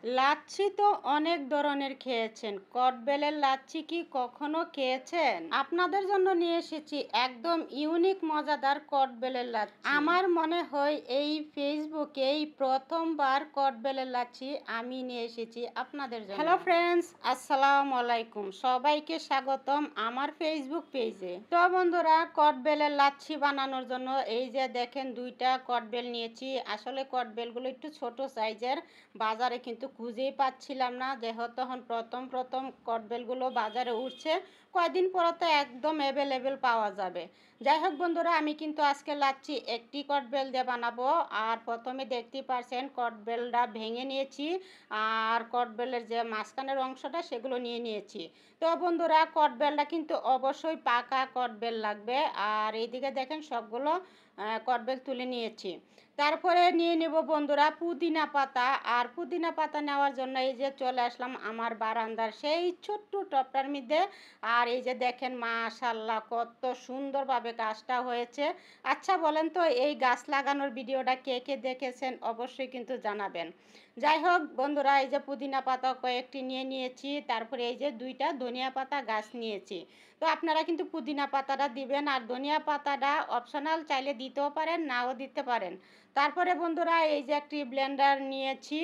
লাচ্ছি তো অনেক ধরনের খেয়েছেন। কটবেলের লাচ্ছি কি কখনো খেয়েছেন? আপনাদের জন্য নিয়ে এসেছি একদম ইউনিক মজাদার কটবেলের লাচ্ছি। আমার মনে হয় এই ফেসবুকে এই প্রথমবার কটবেলের লাচ্ছি আমি নিয়ে এসেছি আপনাদের জন্য। হ্যালো ফ্রেন্ডস, আসসালামু আলাইকুম। সবাইকে স্বাগতম আমার ফেসবুক পেজে। তো বন্ধুরা, কটবেলের লাচ্ছি বানানোর জন্য এই যে দেখেন দুইটা কটবেল নিয়েছি। আসলে কটবেলগুলো একটু ছোট সাইজের, বাজারে কিন্তু খুঁজেই পাচ্ছিলাম না। যেহেতু তখন প্রথম কটবেলগুলো বাজারে উঠছে, কয়দিন পরে তো একদম অ্যাভেলেবেল পাওয়া যাবে। যাই হোক বন্ধুরা, আমি কিন্তু আজকে লাচ্ছি একটি কটবেল দিয়ে বানাবো। আর প্রথমে দেখতেই পারছেন কটবেলটা ভেঙে নিয়েছি, আর কটবেলের যে মাঝখানের অংশটা সেগুলো নিয়ে নিয়েছি। তো বন্ধুরা, কটবেলটা কিন্তু অবশ্যই পাকা কটবেল লাগবে। আর এইদিকে দেখেন সবগুলো কটবেল তুলে নিয়েছি। তারপরে নিয়ে নেব বন্ধুরা পুদিনা পাতা। আর পুদিনা পাতা নেওয়ার জন্য এই যে চলে আসলাম আমার বারান্দার সেই ছোট্ট টবটার মধ্যে। আর এই যে দেখেন মাশাআল্লাহ কত সুন্দরভাবে গাছটা হয়েছে। আচ্ছা বলেন তো, এই গাছ লাগানোর ভিডিওটা কে কে দেখেছেন অবশ্যই কিন্তু জানাবেন। যাই হোক বন্ধুরা, এই যে পুদিনা পাতা কয়েকটি নিয়ে নিয়েছি। তারপরে এই যে দুইটা ধনিয়া পাতা গাছ নিয়েছি। তো আপনারা কিন্তু পুদিনা পাতাটা দিবেন, আর ধনিয়া পাতাটা অপশনাল, চাইলে দিতেও পারেন নাও দিতে পারেন। তারপরে বন্ধুরা, এই যে একটি ব্লেন্ডার নিয়েছি,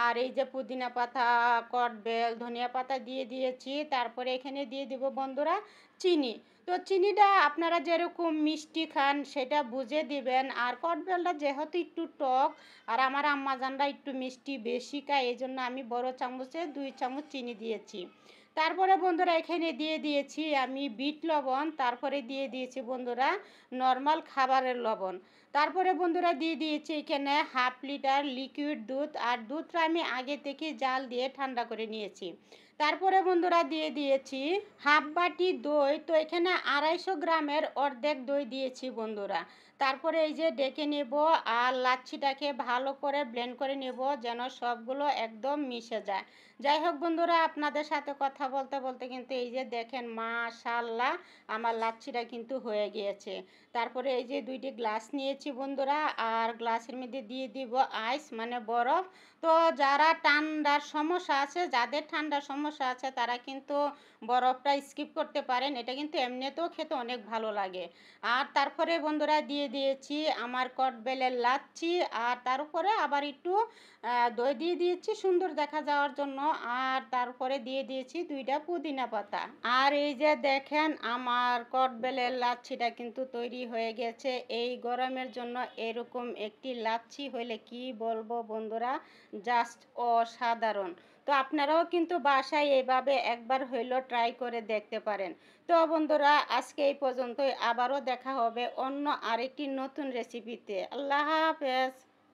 আর এই যে পুদিনা পাতা, কটবেল, ধনিয়া পাতা দিয়ে দিয়েছি। তারপরে এখানে দিয়ে দিব বন্ধুরা চিনি। তো চিনিটা আপনারা যেরকম মিষ্টি খান সেটা বুঝে দিবেন। আর কটবেলটা যেহেতু একটু টক, আর আমার আম্মাজানরা একটু মিষ্টি বেশি খায়, এই জন্য আমি বড় চামচে 2 চামচ চিনি দিয়েছি। তারপরে বন্ধুরা এখানে দিয়ে দিয়েছি আমি বিট লবণ। তারপরে দিয়ে দিয়েছি বন্ধুরা নর্মাল খাবারের লবণ। তারপরে বন্ধুরা দিয়ে দিয়েছি এখানে 1/2 লিটার লিকুইড দুধ। আর দুধটা আমি আগে থেকে জাল দিয়ে ঠান্ডা করে নিয়েছি। তারপরে বন্ধুরা দিয়ে দিয়েছি 1/2 বাটি দই। তো এখানে 250 গ্রামের অর্ধেক দই দিয়েছি বন্ধুরা। তারপরে এই যে ডেকে নেব, আর লাচ্ছিটাকে ভালো করে ব্লেন্ড করে নেব যেন সবগুলো একদম মিশে যায়। যাই হোক বন্ধুরা, আপনাদের সাথে কথা বলতে বলতে কিন্তু এই যে দেখেন মাশাআল্লাহ আমার লাচ্ছিটা কিন্তু হয়ে গিয়েছে। তারপরে এই যে 2টি গ্লাস নিয়েছি বন্ধুরা, আর গ্লাসের মধ্যে দিয়ে দিব আইস মানে বরফ। তো যারা ঠান্ডার সমস্যা আছে, যাদের ঠান্ডার সমস্যা আছে তারা কিন্তু বরফটা স্কিপ করতে পারেন, এটা কিন্তু এমনিতেও খেতে অনেক ভালো লাগে। আর তারপরে বন্ধুরা দিয়ে দিয়েছি আমার কটবেলের লাচ্ছি, আর তার উপরে আবার একটু দই দিয়ে দিয়েছি সুন্দর দেখা যাওয়ার জন্য। আর তারপরে দিয়ে দিয়েছি 2টা পুদিনা পাতা। আর এই যে দেখেন আমার কটবেলের লাচ্ছিটা কিন্তু তৈরি হয়ে গেছে। এই গরমের জন্য এরকম একটি লাচ্ছি হইলে কি বলবো বন্ধুরা, জাস্ট অসাধারণ। তো আপনারাও কিন্তু বাসায় এইভাবে একবার হইলেও ট্রাই করে দেখতে পারেন। তো বন্ধুরা, আজকে এই পর্যন্তই। আবারও দেখা হবে অন্য আরেকটি নতুন রেসিপিতে। আল্লাহ হাফেজ।